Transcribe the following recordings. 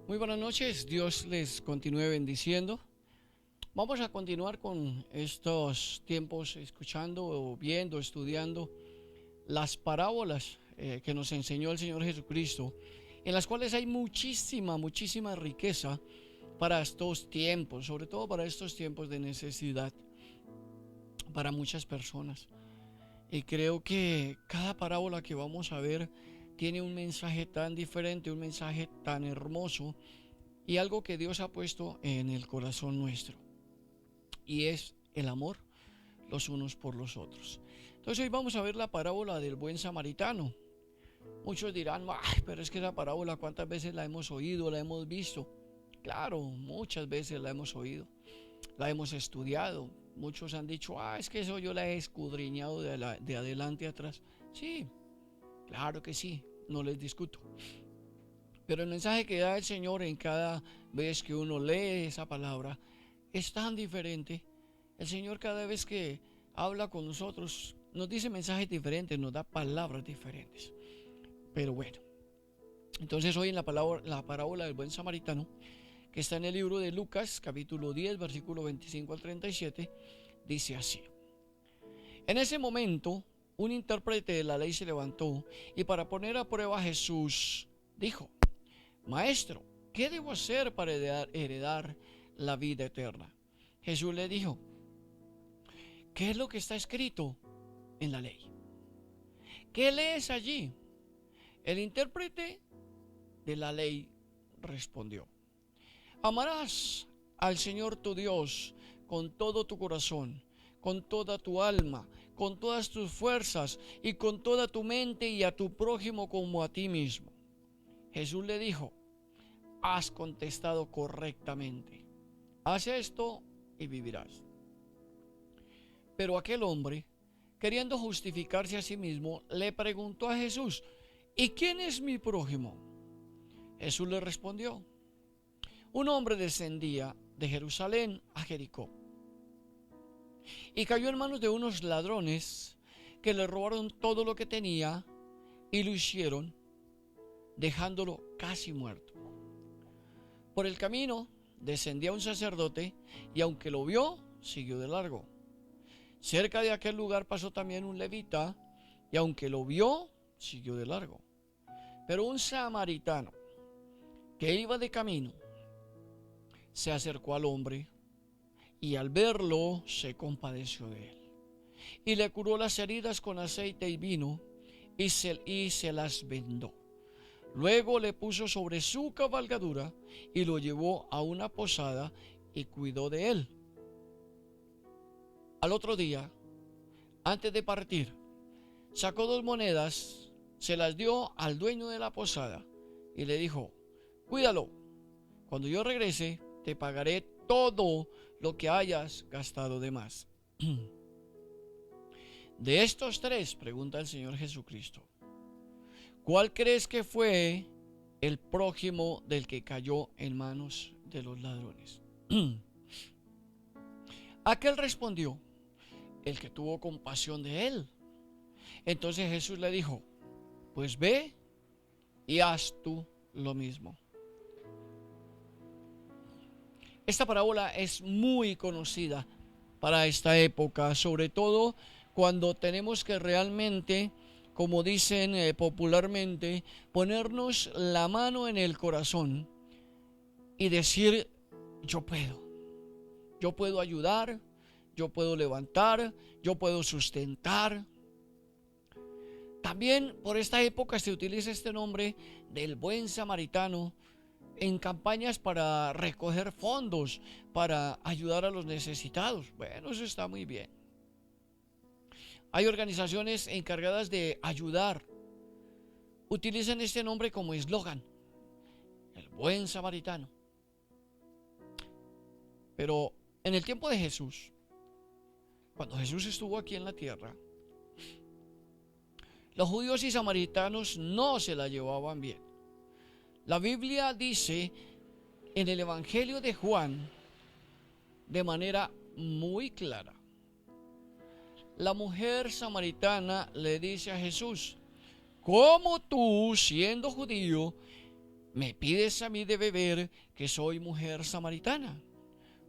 Muy buenas noches, Dios les continúe bendiciendo. Vamos a continuar con estos tiempos escuchando, viendo, estudiando las parábolas que nos enseñó el Señor Jesucristo, en las cuales hay muchísima riqueza para estos tiempos, sobre todo para estos tiempos de necesidad para muchas personas. Y creo que cada parábola que vamos a ver tiene un mensaje tan diferente, un mensaje tan hermoso y algo que Dios ha puesto en el corazón nuestro, y es el amor los unos por los otros. Entonces hoy vamos a ver la parábola del buen samaritano. Muchos dirán, ay, pero es que esa parábola cuántas veces la hemos oído, la hemos visto. Claro, muchas veces la hemos oído, la hemos estudiado. Muchos han dicho, es que eso yo la he escudriñado de adelante a atrás. Sí, claro que sí, no les discuto. Pero el mensaje que da el Señor en cada vez que uno lee esa palabra es tan diferente. El Señor cada vez que habla con nosotros nos dice mensajes diferentes, nos da palabras diferentes. Pero bueno, entonces hoy en la parábola del buen samaritano, que está en el libro de Lucas, capítulo 10, versículo 25 al 37, dice así. En ese momento, un intérprete de la ley se levantó y para poner a prueba a Jesús, dijo: Maestro, ¿qué debo hacer para heredar la vida eterna? Jesús le dijo: ¿qué es lo que está escrito en la ley? ¿Qué lees allí? El intérprete de la ley respondió: Amarás al Señor tu Dios con todo tu corazón, con toda tu alma, con todas tus fuerzas y con toda tu mente, y a tu prójimo como a ti mismo. Jesús le dijo: has contestado correctamente. Haz esto y vivirás. Pero aquel hombre, queriendo justificarse a sí mismo, le preguntó a Jesús: ¿y quién es mi prójimo? Jesús le respondió: un hombre descendía de Jerusalén a Jericó y cayó en manos de unos ladrones que le robaron todo lo que tenía y lo hicieron, dejándolo casi muerto. Por el camino descendía un sacerdote y aunque lo vio, siguió de largo. Cerca de aquel lugar pasó también un levita y aunque lo vio, siguió de largo. Pero un samaritano que iba de camino se acercó al hombre y al verlo se compadeció de él y le curó las heridas con aceite y vino y se las vendó. Luego le puso sobre su cabalgadura y lo llevó a una posada y cuidó de él. Al otro día, antes de partir, sacó 2 monedas, se las dio al dueño de la posada y le dijo: cuídalo, cuando yo regrese te pagaré todo lo que hayas gastado de más. De estos tres, pregunta el Señor Jesucristo, ¿cuál crees que fue el prójimo del que cayó en manos de los ladrones? Aquel respondió: el que tuvo compasión de él. Entonces Jesús le dijo: pues ve y haz tú lo mismo. Esta parábola es muy conocida para esta época, sobre todo cuando tenemos que realmente, como dicen popularmente, ponernos la mano en el corazón y decir: yo puedo ayudar, yo puedo levantar, yo puedo sustentar. También por esta época se utiliza este nombre del buen samaritano en campañas para recoger fondos, para ayudar a los necesitados. Bueno, eso está muy bien. Hay organizaciones encargadas de ayudar. Utilizan este nombre como eslogan: el buen samaritano. Pero en el tiempo de Jesús, cuando Jesús estuvo aquí en la tierra, los judíos y samaritanos no se la llevaban bien. La Biblia dice en el Evangelio de Juan de manera muy clara: la mujer samaritana le dice a Jesús: ¿cómo tú, siendo judío, me pides a mí de beber que soy mujer samaritana,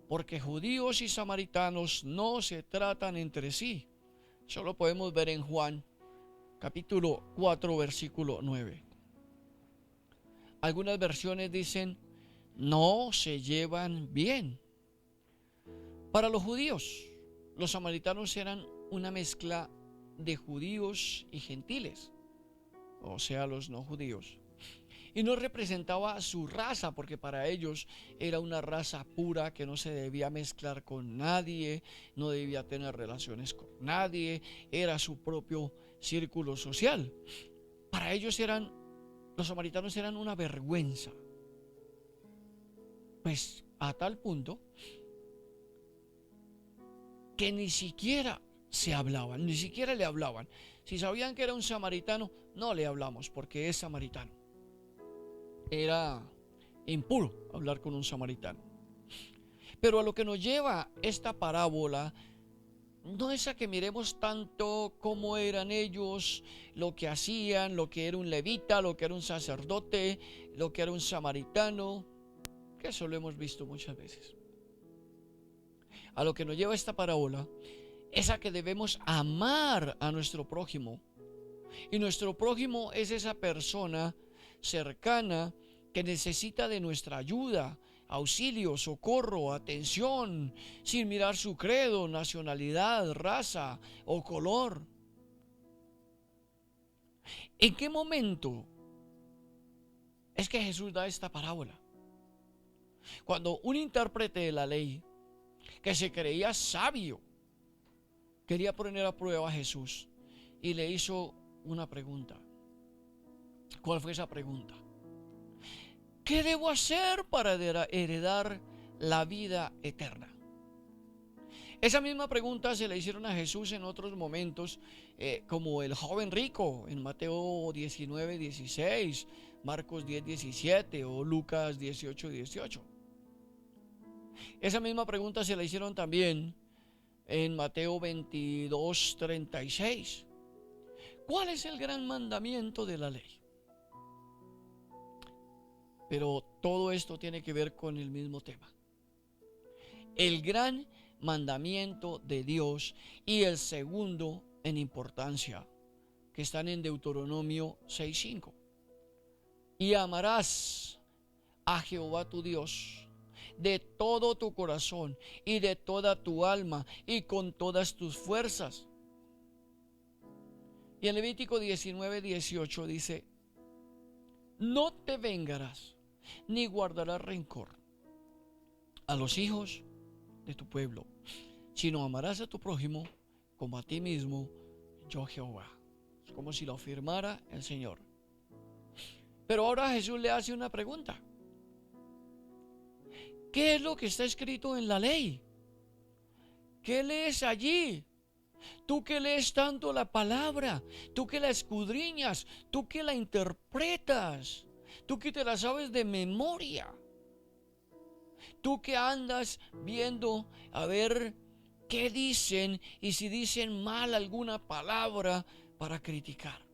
porque judíos y samaritanos no se tratan entre sí. Eso lo podemos ver en Juan capítulo 4 versículo 9. Algunas versiones dicen no se llevan bien. Para los judíos, los samaritanos eran una mezcla de judíos y gentiles, o sea, los no judíos. Y no representaba su raza, porque para ellos era una raza pura que no se debía mezclar con nadie, no debía tener relaciones con nadie, era su propio círculo social. Para ellos los samaritanos eran una vergüenza. Pues a tal punto que ni siquiera se hablaban, ni siquiera le hablaban. Si sabían que era un samaritano, no le hablamos porque es samaritano. Era impuro hablar con un samaritano. Pero a lo que nos lleva esta parábola no es a que miremos tanto cómo eran ellos, lo que hacían, lo que era un levita, lo que era un sacerdote, lo que era un samaritano, que eso lo hemos visto muchas veces. A lo que nos lleva esta parábola es a que debemos amar a nuestro prójimo. Y nuestro prójimo es esa persona cercana que necesita de nuestra ayuda, auxilio, socorro, atención, sin mirar su credo, nacionalidad, raza o color. ¿En qué momento es que Jesús da esta parábola? Cuando un intérprete de la ley, que se creía sabio, quería poner a prueba a Jesús y le hizo una pregunta. ¿Cuál fue esa pregunta? ¿Qué debo hacer para heredar la vida eterna? Esa misma pregunta se le hicieron a Jesús en otros momentos, como el joven rico en Mateo 19, 16, Marcos 10, 17 o Lucas 18, 18. Esa misma pregunta se la hicieron también en Mateo 22, 36. ¿Cuál es el gran mandamiento de la ley? Pero todo esto tiene que ver con el mismo tema. El gran mandamiento de Dios y el segundo en importancia, que están en Deuteronomio 6:5. Y amarás a Jehová tu Dios de todo tu corazón y de toda tu alma y con todas tus fuerzas. Y en Levítico 19, 18 dice: no te vengarás ni guardarás rencor a los hijos de tu pueblo, sino amarás a tu prójimo como a ti mismo, yo Jehová. Es como si lo afirmara el Señor. Pero ahora Jesús le hace una pregunta. ¿Qué es lo que está escrito en la ley? ¿Qué lees allí? Tú que lees tanto la palabra, tú que la escudriñas, tú que la interpretas, tú que te la sabes de memoria, tú que andas viendo a ver qué dicen y si dicen mal alguna palabra para criticar.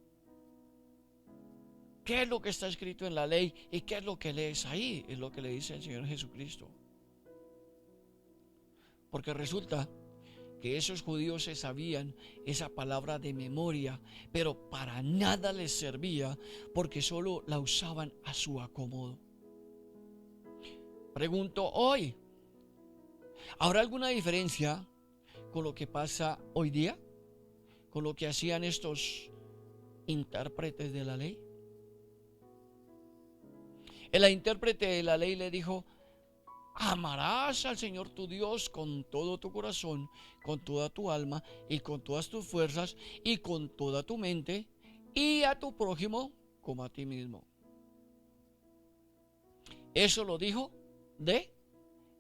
¿Qué es lo que está escrito en la ley y qué es lo que lees ahí? Es lo que le dice el Señor Jesucristo. Porque resulta que esos judíos se sabían esa palabra de memoria, pero para nada les servía porque solo la usaban a su acomodo. Pregunto hoy, ¿habrá alguna diferencia con lo que pasa hoy día? ¿Con lo que hacían estos intérpretes de la ley? El intérprete de la ley le dijo: amarás al Señor tu Dios con todo tu corazón, con toda tu alma y con todas tus fuerzas y con toda tu mente, y a tu prójimo como a ti mismo. Eso lo dijo de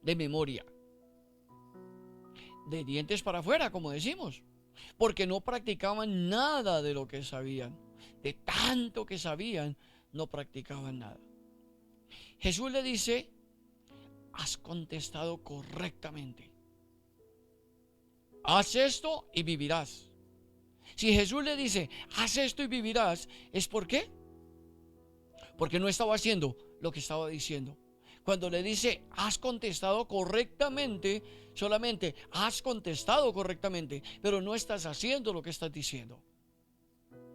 memoria, de dientes para afuera, como decimos, porque no practicaban nada de lo que sabían. De tanto que sabían, no practicaban nada. Jesús le dice: has contestado correctamente. Haz esto y vivirás. Si Jesús le dice: haz esto y vivirás, ¿es por qué? Porque no estaba haciendo lo que estaba diciendo. Cuando le dice, has contestado correctamente, solamente has contestado correctamente, pero no estás haciendo lo que estás diciendo.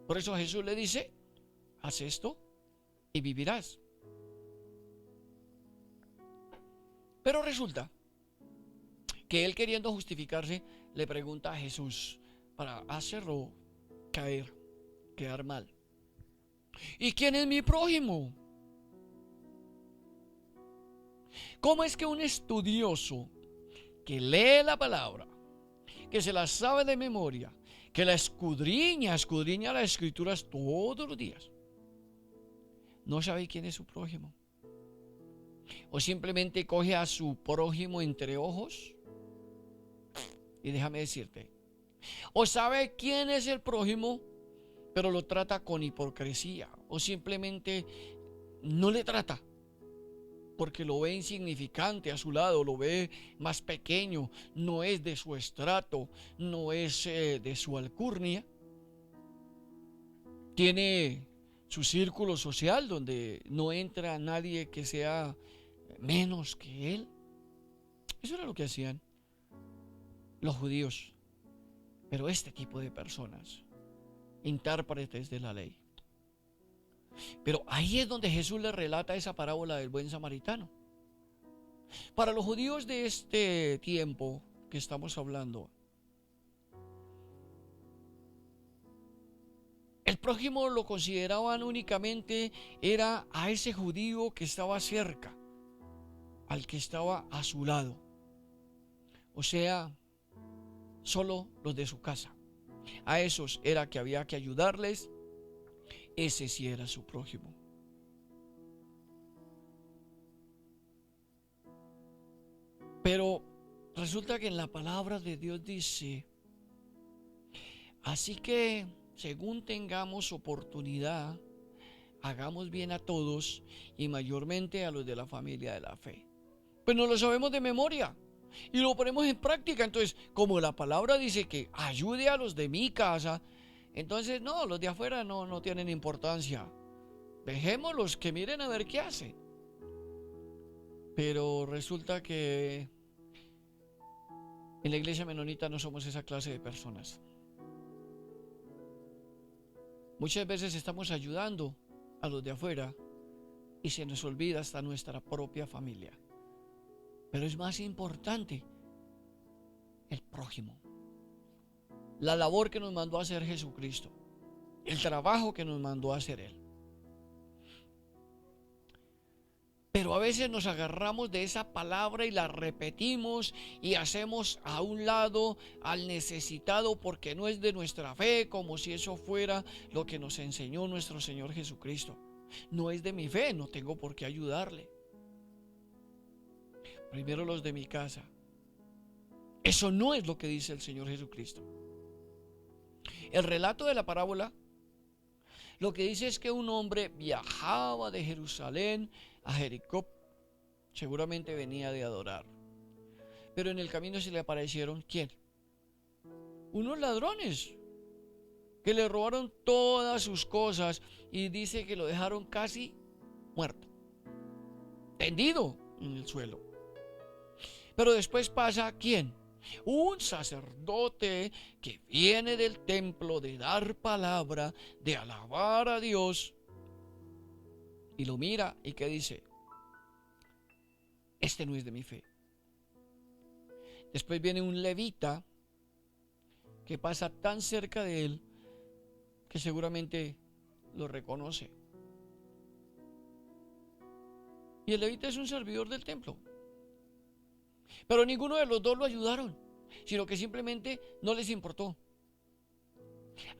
Por eso Jesús le dice, haz esto y vivirás. Pero resulta que él, queriendo justificarse, le pregunta a Jesús para hacerlo quedar mal. ¿Y quién es mi prójimo? ¿Cómo es que un estudioso que lee la palabra, que se la sabe de memoria, que la escudriña las escrituras todos los días, no sabe quién es su prójimo? ¿O simplemente coge a su prójimo entre ojos? Y déjame decirte, o sabe quién es el prójimo, pero lo trata con hipocresía, o simplemente no le trata porque lo ve insignificante a su lado, lo ve más pequeño, no es de su estrato, no es de su alcurnia. Tiene su círculo social donde no entra nadie que sea menos que él. Eso era lo que hacían los judíos. Pero este tipo de personas, intérpretes de la ley. Pero ahí es donde Jesús le relata esa parábola del buen samaritano. Para los judíos de este tiempo que estamos hablando, el prójimo lo consideraban únicamente era a ese judío que estaba cerca, al que estaba a su lado. O sea, solo los de su casa. A esos era que había que ayudarles. Ese sí era su prójimo. Pero resulta que en la palabra de Dios dice, así que según tengamos oportunidad, hagamos bien a todos y mayormente a los de la familia de la fe. Pues no lo sabemos de memoria y lo ponemos en práctica. Entonces, como la palabra dice que ayude a los de mi casa, entonces no, los de afuera no tienen importancia. Dejémoslos que miren a ver qué hacen. Pero resulta que en la iglesia menonita no somos esa clase de personas. Muchas veces estamos ayudando a los de afuera y se nos olvida hasta nuestra propia familia. Pero es más importante el prójimo, la labor que nos mandó a hacer Jesucristo, el trabajo que nos mandó a hacer Él. Pero a veces nos agarramos de esa palabra y la repetimos y hacemos a un lado al necesitado porque no es de nuestra fe, como si eso fuera lo que nos enseñó nuestro Señor Jesucristo. No es de mi fe, no tengo por qué ayudarle. Primero los de mi casa. Eso no es lo que dice el Señor Jesucristo. El relato de la parábola lo que dice es que un hombre viajaba de Jerusalén a Jericó, seguramente venía de adorar, pero en el camino se le aparecieron, ¿quién? Unos ladrones que le robaron todas sus cosas y dice que lo dejaron casi muerto, tendido en el suelo. Pero después pasa, ¿quién? Un sacerdote que viene del templo de dar palabra, de alabar a Dios, y lo mira y que dice, este no es de mi fe. Después viene un levita que pasa tan cerca de él que seguramente lo reconoce. Y el levita es un servidor del templo. Pero ninguno de los dos lo ayudaron, sino que simplemente no les importó.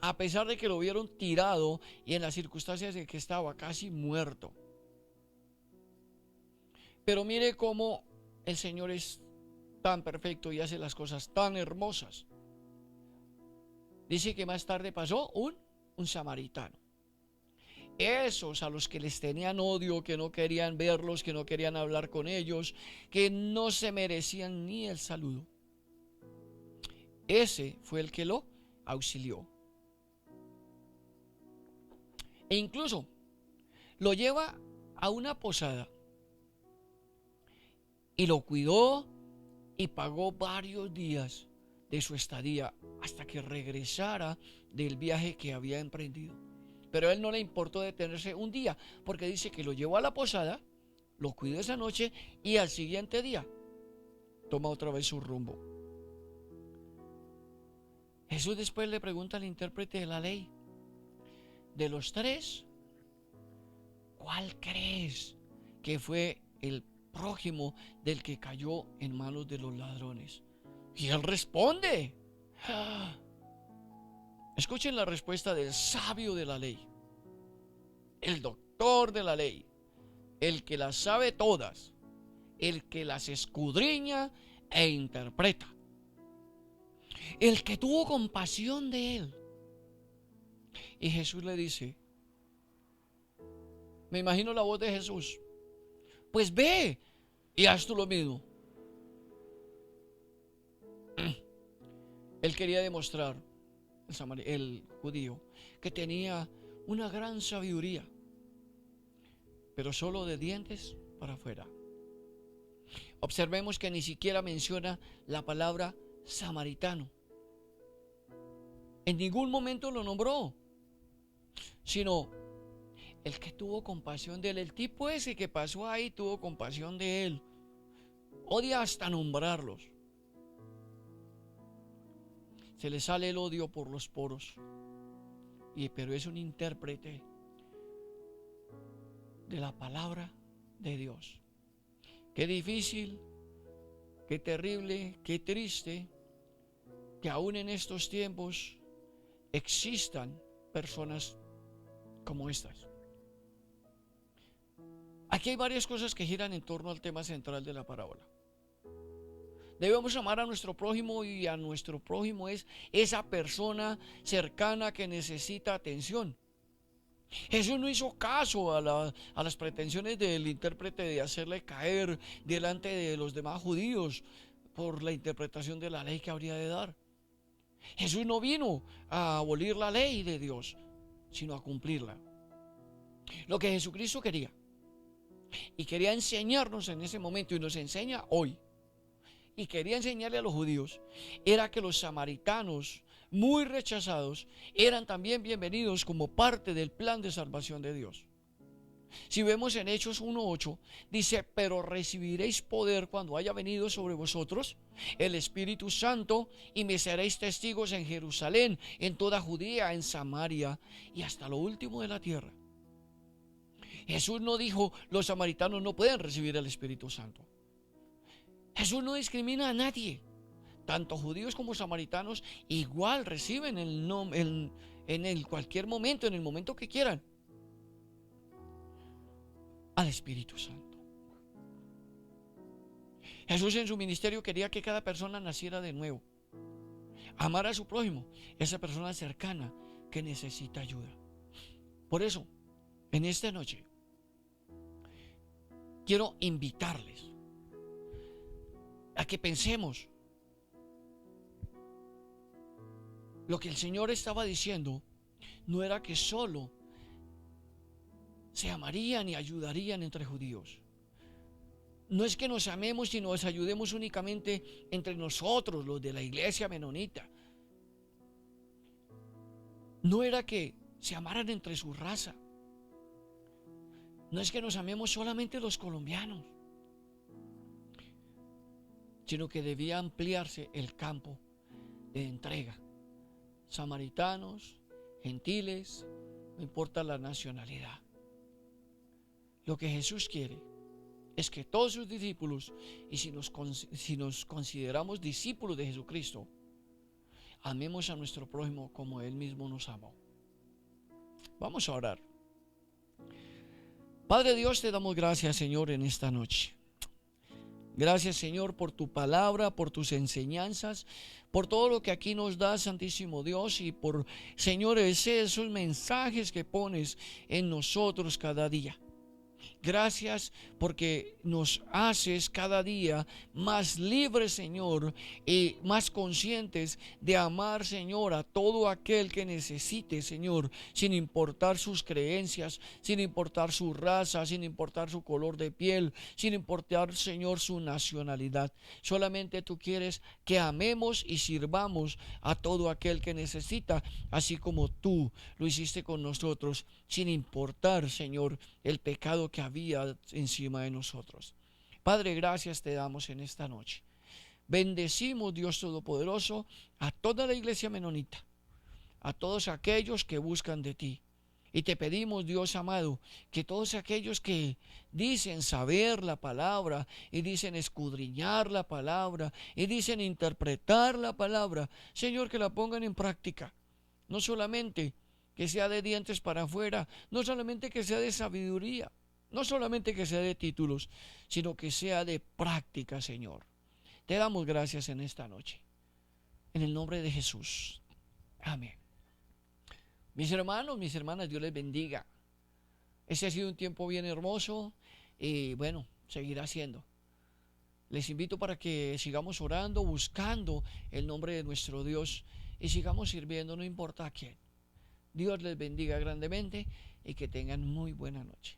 A pesar de que lo vieron tirado y en las circunstancias en que estaba casi muerto. Pero mire cómo el Señor es tan perfecto y hace las cosas tan hermosas. Dice que más tarde pasó un samaritano. Esos a los que les tenían odio, que no querían verlos, que no querían hablar con ellos, que no se merecían ni el saludo. Ese fue el que lo auxilió. E incluso lo lleva a una posada y lo cuidó y pagó varios días de su estadía hasta que regresara del viaje que había emprendido. Pero a él no le importó detenerse un día, porque dice que lo llevó a la posada, lo cuidó esa noche y al siguiente día toma otra vez su rumbo. Jesús después le pregunta al intérprete de la ley: de los tres, ¿cuál crees que fue el prójimo del que cayó en manos de los ladrones? Y él responde. Escuchen la respuesta del sabio de la ley, el doctor de la ley, el que las sabe todas, el que las escudriña e interpreta, el que tuvo compasión de él. Y Jesús le dice, me imagino la voz de Jesús: pues ve y haz tú lo mismo. Él quería demostrar, el judío, que tenía una gran sabiduría, pero solo de dientes para afuera. Observemos que ni siquiera menciona la palabra samaritano. En ningún momento lo nombró, sino el que tuvo compasión de él. El tipo ese que pasó ahí tuvo compasión de él. Odia hasta nombrarlos. Se le sale el odio por los poros. Pero es un intérprete de la palabra de Dios. Qué difícil, qué terrible, qué triste que aún en estos tiempos existan personas como estas. Aquí hay varias cosas que giran en torno al tema central de la parábola. Debemos amar a nuestro prójimo, y a nuestro prójimo es esa persona cercana que necesita atención. Jesús no hizo caso a las pretensiones del intérprete de hacerle caer delante de los demás judíos por la interpretación de la ley que habría de dar. Jesús no vino a abolir la ley de Dios, sino a cumplirla. Lo que Jesucristo quería, y quería enseñarnos en ese momento, y nos enseña hoy, y quería enseñarle a los judíos, era que los samaritanos, muy rechazados, eran también bienvenidos como parte del plan de salvación de Dios. Si vemos en Hechos 1:8, dice: pero recibiréis poder cuando haya venido sobre vosotros el Espíritu Santo, y me seréis testigos en Jerusalén, en toda Judea, en Samaria y hasta lo último de la tierra. Jesús no dijo: los samaritanos no pueden recibir el Espíritu Santo. Jesús no discrimina a nadie. Tanto judíos como samaritanos igual reciben en cualquier momento, en el momento que quieran, al Espíritu Santo. Jesús en su ministerio quería que cada persona naciera de nuevo, amar a su prójimo, esa persona cercana que necesita ayuda. Por eso, en esta noche, quiero invitarles a que pensemos lo que el Señor estaba diciendo. No era que solo se amarían y ayudarían entre judíos. No es que nos amemos y nos ayudemos únicamente entre nosotros, los de la iglesia menonita. No era que se amaran entre su raza. No es que nos amemos solamente los colombianos, sino que debía ampliarse el campo de entrega. Samaritanos, gentiles, no importa la nacionalidad. Lo que Jesús quiere es que todos sus discípulos, y si nos consideramos discípulos de Jesucristo, amemos a nuestro prójimo como Él mismo nos amó. Vamos a orar. Padre Dios, te damos gracias, Señor, en esta noche. Gracias, Señor, por tu palabra, por tus enseñanzas, por todo lo que aquí nos da, Santísimo Dios, y por, Señor, esos mensajes que pones en nosotros cada día. Gracias porque nos haces cada día más libres, Señor, y más conscientes de amar, Señor, a todo aquel que necesite, Señor, sin importar sus creencias, sin importar su raza, sin importar su color de piel, sin importar, Señor, su nacionalidad. Solamente tú quieres que amemos y sirvamos a todo aquel que necesita, así como tú lo hiciste con nosotros, sin importar, Señor, el pecado que había encima de nosotros. Padre, gracias te damos en esta noche. Bendecimos, Dios Todopoderoso, a toda la iglesia menonita, a todos aquellos que buscan de ti. Y te pedimos, Dios amado, que todos aquellos que dicen saber la palabra y dicen escudriñar la palabra y dicen interpretar la palabra, Señor, que la pongan en práctica. No solamente que sea de dientes para afuera, no solamente que sea de sabiduría, no solamente que sea de títulos, sino que sea de práctica, Señor. Te damos gracias en esta noche. En el nombre de Jesús. Amén. Mis hermanos, mis hermanas, Dios les bendiga. Este ha sido un tiempo bien hermoso y bueno, seguirá siendo. Les invito para que sigamos orando, buscando el nombre de nuestro Dios y sigamos sirviendo, no importa a quién. Dios les bendiga grandemente y que tengan muy buena noche.